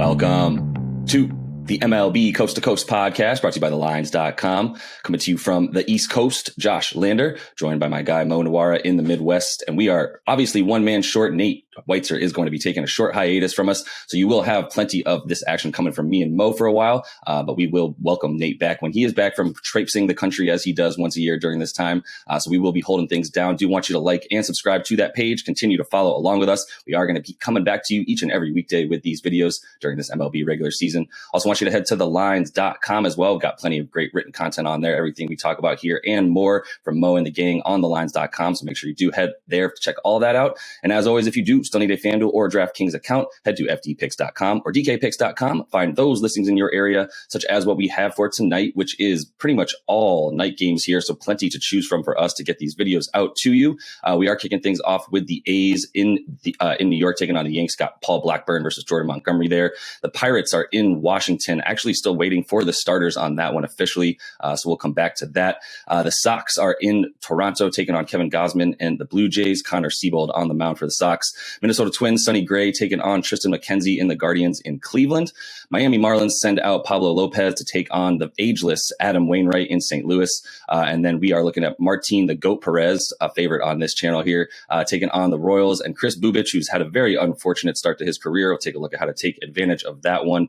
Welcome to the MLB Coast to Coast podcast, brought to you by thelines.com. Coming to you from the East Coast, Josh Lander, joined by my guy Mo Nawara in the Midwest. And we are obviously one man short. Nate Weitzer is going to be taking a short hiatus from us. So you will have plenty of this action coming from me and Mo for a while. But we will welcome Nate back when he is back from traipsing the country as he does once a year during this time. So we will be holding things down. Do want you to like and subscribe to that page. Continue to follow along with us. We are going to be coming back to you each and every weekday with these videos during this MLB regular season. Also want you to head to thelines.com as well. We've got plenty of great written content on there, everything we talk about here and more from Mo and the gang on thelines.com. So make sure you do head there to check all that out. And as always, if you do still need a FanDuel or a DraftKings account, head to fdpicks.com or dkpicks.com. Find those listings in your area, such as what we have for tonight, which is pretty much all night games here. So plenty to choose from for us to get these videos out to you. We are kicking things off with the A's in New York, taking on the Yankees. Got Paul Blackburn versus Jordan Montgomery there. The Pirates are in Washington, actually still waiting for the starters on that one officially. So we'll come back to that. The Sox are in Toronto, taking on Kevin Gausman and the Blue Jays. Connor Siebold on the mound for the Sox. Minnesota Twins, Sonny Gray taking on Tristan McKenzie in the Guardians in Cleveland. Miami Marlins send out Pablo Lopez to take on the ageless Adam Wainwright in St. Louis. And then we are looking at Martin the Goat Perez, a favorite on this channel here, taking on the Royals, and Chris Bubich, who's had a very unfortunate start to his career. We'll take a look at how to take advantage of that one.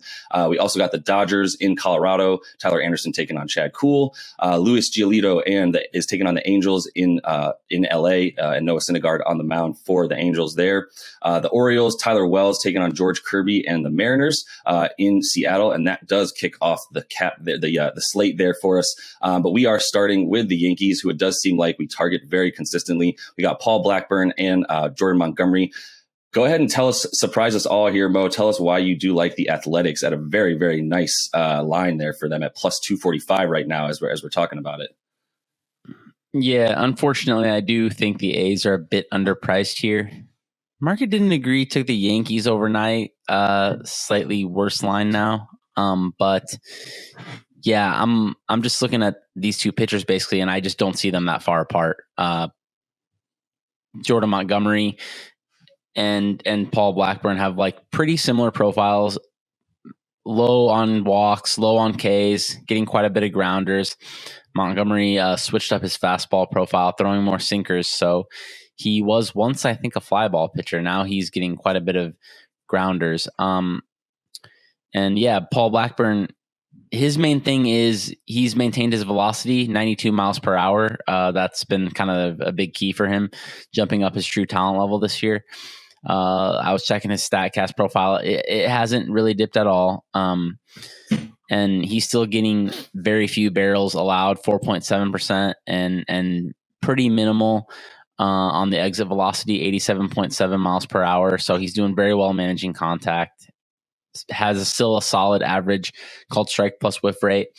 We also got the Dodgers in Colorado, Tyler Anderson taking on Chad Kuhl. Luis Giolito is taking on the Angels in LA, and Noah Syndergaard on the mound for the Angels there. The Orioles, Tyler Wells taking on George Kirby and the Mariners in Seattle, and that does kick off the slate there for us. But we are starting with the Yankees, who it does seem like we target very consistently. We got Paul Blackburn and Jordan Montgomery. Go ahead and surprise us all here, Mo. Tell us why you do like the Athletics at a very, very nice line there for them at plus 245 right now as we're talking about it. Yeah, unfortunately, I do think the A's are a bit underpriced here. Market didn't agree, took the Yankees overnight, slightly worse line now. But yeah, I'm just looking at these two pitchers basically, and I just don't see them that far apart. Jordan Montgomery and Paul Blackburn have like pretty similar profiles, low on walks, low on Ks, getting quite a bit of grounders. Montgomery switched up his fastball profile, throwing more sinkers. So he was once, I think, a fly ball pitcher. Now he's getting quite a bit of grounders. And yeah, Paul Blackburn, his main thing is he's maintained his velocity, 92 miles per hour. That's been kind of a big key for him, jumping up his true talent level this year. I was checking his StatCast profile. It hasn't really dipped at all. And he's still getting very few barrels allowed, 4.7%, and pretty minimal on the exit velocity, 87.7 miles per hour. So he's doing very well managing contact. Has still a solid average called strike plus whiff rate.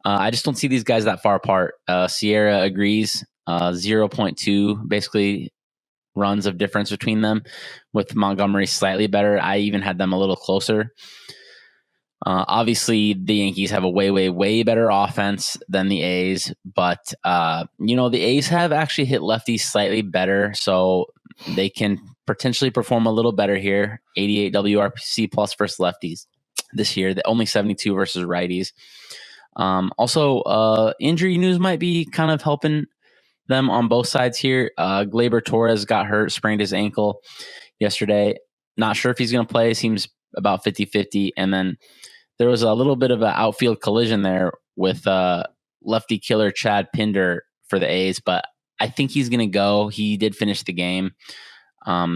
I just don't see these guys that far apart. Sierra agrees, 0.2 basically runs of difference between them, with Montgomery slightly better. I even had them a little closer. Obviously, the Yankees have a way, way, way better offense than the A's, but the A's have actually hit lefties slightly better, so they can potentially perform a little better here. 88 WRC plus versus lefties this year, only 72 versus righties. Also, injury news might be kind of helping them on both sides here. Gleyber Torres got hurt, sprained his ankle yesterday. Not sure if he's going to play. Seems about 50-50. And then there was a little bit of an outfield collision there with lefty killer Chad Pinder for the A's, but I think he's going to go. He did finish the game.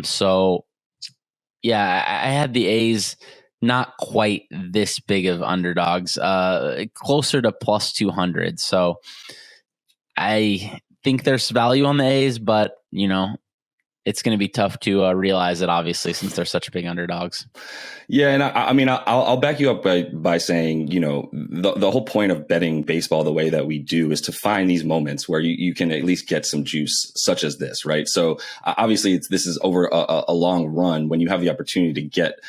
So, yeah, I had the A's not quite this big of underdogs, closer to plus 200. So I think there's value on the A's, but, it's going to be tough to realize it, obviously, since they're such big underdogs. Yeah, and I'll back you up by saying, the whole point of betting baseball the way that we do is to find these moments where you can at least get some juice, such as this, right? So obviously, this is over a long run when you have the opportunity to get,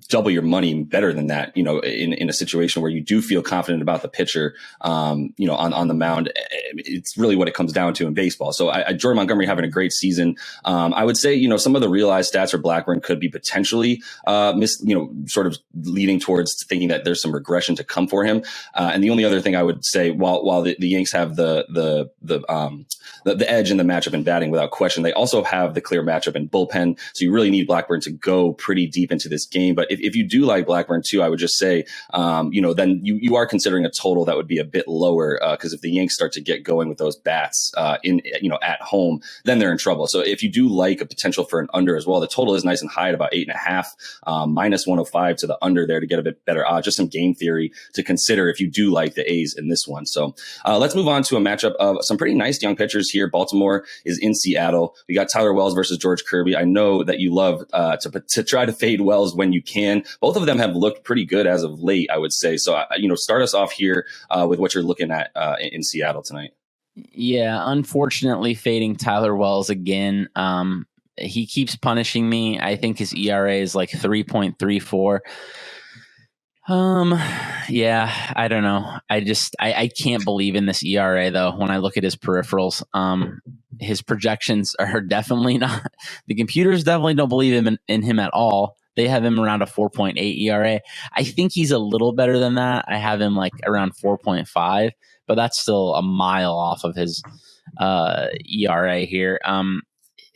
double your money better than that, in a situation where you do feel confident about the pitcher, on the mound. It's really what it comes down to in baseball. So Jordan Montgomery having a great season. I would say, some of the realized stats for Blackburn could be potentially sort of leading towards thinking that there's some regression to come for him. And the only other thing I would say, while the Yanks have the edge in the matchup in batting without question, they also have the clear matchup in bullpen. So you really need Blackburn to go pretty deep into this game. But if you do like Blackburn too, I would just say, then you are considering a total that would be a bit lower, because if the Yanks start to get going with those bats at home, then they're in trouble. So if you do like a potential for an under as well, the total is nice and high at about 8.5, minus 105 to the under there to get a bit better odds. Just some game theory to consider if you do like the A's in this one. So let's move on to a matchup of some pretty nice young pitchers here. Baltimore is in Seattle. We got Tyler Wells versus George Kirby. I know that you love to try to fade Wells when you can. Both of them have looked pretty good as of late, I would say. So, start us off here with what you're looking at in Seattle tonight. Yeah, unfortunately, fading Tyler Wells again. He keeps punishing me. I think his ERA is like 3.34. Yeah, I don't know. I can't believe in this ERA though. When I look at his peripherals, his projections are definitely not. The computers definitely don't believe in him at all. They have him around a 4.8 ERA. I think he's a little better than that. I have him like around 4.5, but that's still a mile off of his ERA here.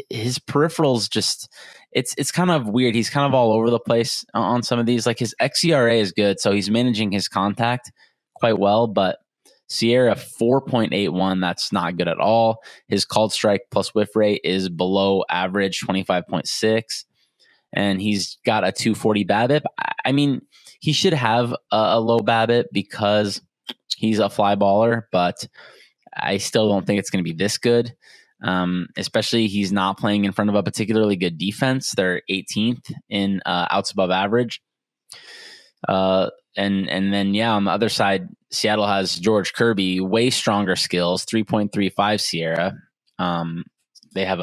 His peripherals just it's kind of weird. He's kind of all over the place on some of these. Like his xERA is good, so he's managing his contact quite well, but Sierra 4.81, that's not good at all. His called strike plus whiff rate is below average, 25.6, and he's got a 240 BABIP. I mean, he should have a low BABIP because he's a fly baller, but I still don't think it's going to be this good. Especially he's not playing in front of a particularly good defense. They're 18th in outs above average. And then, on the other side, Seattle has George Kirby, way stronger skills, 3.35 Sierra. They have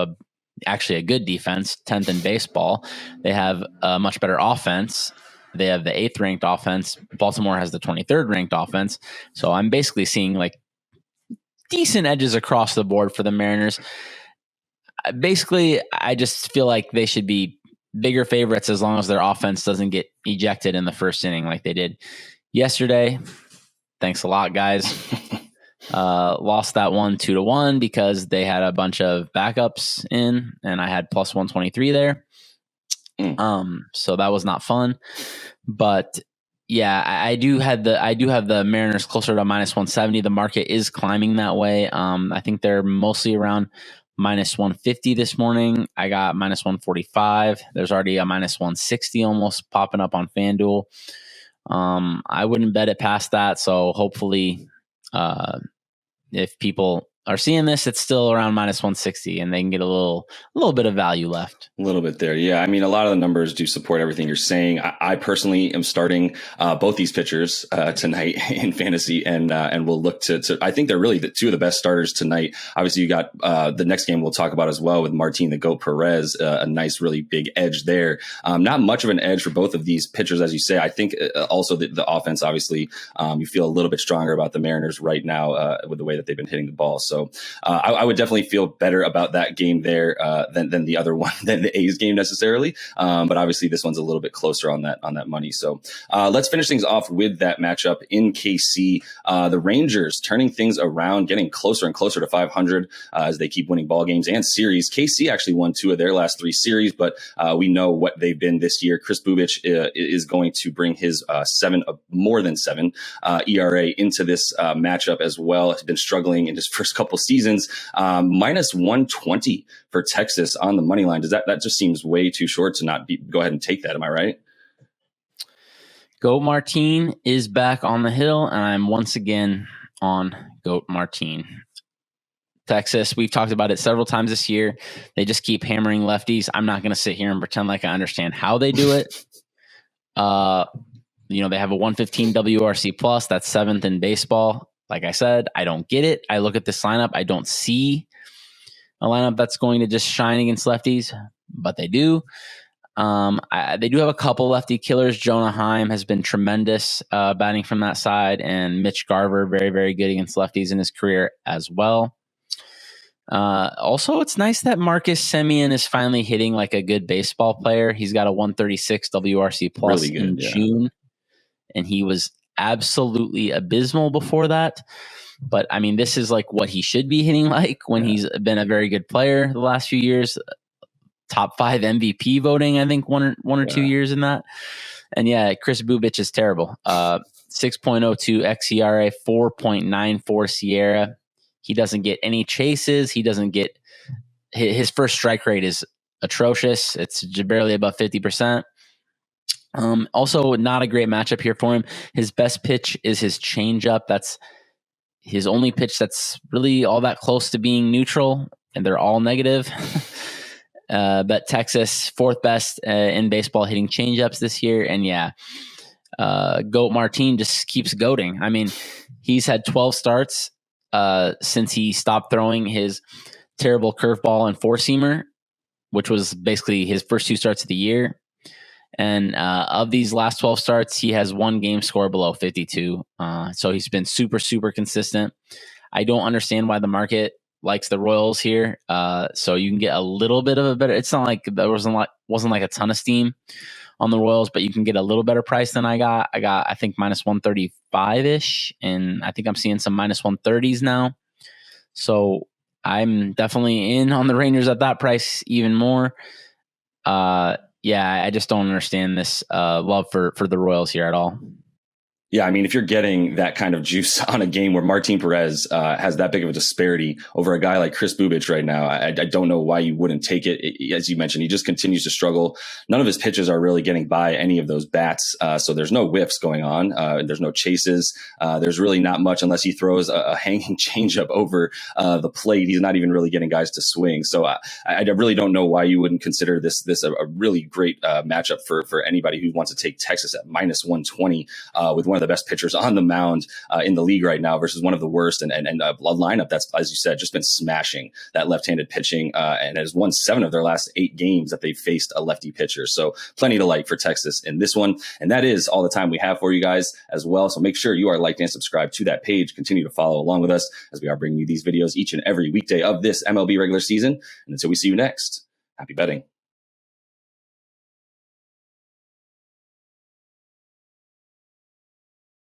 actually a good defense, 10th in baseball. They have a much better offense. They have the 8th ranked offense. Baltimore has the 23rd ranked offense. So I'm basically seeing like decent edges across the board for the Mariners. Basically, I just feel like they should be bigger favorites as long as their offense doesn't get ejected in the first inning like they did yesterday. Thanks a lot, guys. Lost that one 2-1 because they had a bunch of backups in, and I had plus 123 there. So that was not fun. But yeah, I do have the Mariners closer to minus 170. The market is climbing that way. I think they're mostly around minus 150 this morning. I got minus 145. There's already a minus 160 almost popping up on FanDuel. I wouldn't bet it past that. So hopefully, if people are seeing this, it's still around minus 160 and they can get a little bit of value left. A little bit there. Yeah. I mean, a lot of the numbers do support everything you're saying. I personally am starting both these pitchers tonight in fantasy, and we'll look to I think they're really the two of the best starters tonight. Obviously, you got the next game we'll talk about as well with Martin the Goat Perez, a nice, really big edge there. Not much of an edge for both of these pitchers, as you say. I think also the offense, obviously, you feel a little bit stronger about the Mariners right now with the way that they've been hitting the ball. So I would definitely feel better about that game there than the other one, than the A's game necessarily. But obviously this one's a little bit closer on that money. So let's finish things off with that matchup in KC. The Rangers turning things around, getting closer and closer to 500 as they keep winning ball games and series. KC actually won 2 of their last 3 series, but we know what they've been this year. Chris Bubich is going to bring his more than 7 ERA into this matchup as well. He's been struggling in his first couple seasons. Minus 120 for Texas on the money line. That just seems way too short to not go ahead and take that? Am I right? Goat Martin is back on the hill, and I'm once again on Goat Martin. Texas, we've talked about it several times this year. They just keep hammering lefties. I'm not going to sit here and pretend like I understand how they do it. They have a 115 WRC plus. That's 7th in baseball. Like I said, I don't get it. I look at this lineup. I don't see a lineup that's going to just shine against lefties, but they do. They do have a couple lefty killers. Jonah Heim has been tremendous batting from that side, and Mitch Garver, very, very good against lefties in his career as well. Also, it's nice that Marcus Semien is finally hitting like a good baseball player. He's got a 136 WRC plus Really good, in yeah. June, and he was absolutely abysmal before that. But I mean, this is like what he should be hitting like when he's been a very good player the last few years. Top 5 MVP voting, I think one or 2 years in that. And yeah, Chris Bubich is terrible. 6.02 xERA, 4.94 Sierra. He doesn't get any chases. He doesn't get his first strike rate is atrocious. It's barely above 50%. Also, not a great matchup here for him. His best pitch is his changeup. That's his only pitch that's really all that close to being neutral, and they're all negative. But Texas, 4th best in baseball hitting changeups this year. And yeah, Goat Martin just keeps goating. I mean, he's had 12 starts since he stopped throwing his terrible curveball and four-seamer, which was basically his first 2 starts of the year. And of these last 12 starts, he has 1 game score below 52. So he's been super, super consistent. I don't understand why the market likes the Royals here. So you can get a little bit of a better, it's not like there wasn't like a ton of steam on the Royals, but you can get a little better price than I got. I think minus 135-ish, and I think I'm seeing some minus 130s now. So I'm definitely in on the Rangers at that price even more. Yeah, I just don't understand this love for the Royals here at all. Yeah, I mean, if you're getting that kind of juice on a game where Martin Perez has that big of a disparity over a guy like Chris Bubich right now, I don't know why you wouldn't take it. As you mentioned, he just continues to struggle. None of his pitches are really getting by any of those bats, so there's no whiffs going on. There's no chases. There's really not much unless he throws a hanging changeup over the plate. He's not even really getting guys to swing. So I really don't know why you wouldn't consider this a really great matchup for anybody who wants to take Texas at minus 120 with one of the best pitchers on the mound in the league right now versus one of the worst, and a lineup that's, as you said, just been smashing that left-handed pitching and has won 7 of their last 8 games that they faced a lefty pitcher. So plenty to like for Texas in this one. And that is all the time we have for you guys as well. So make sure you are liked and subscribed to that page. Continue to follow along with us as we are bringing you these videos each and every weekday of this MLB regular season. And until we see you next, happy betting.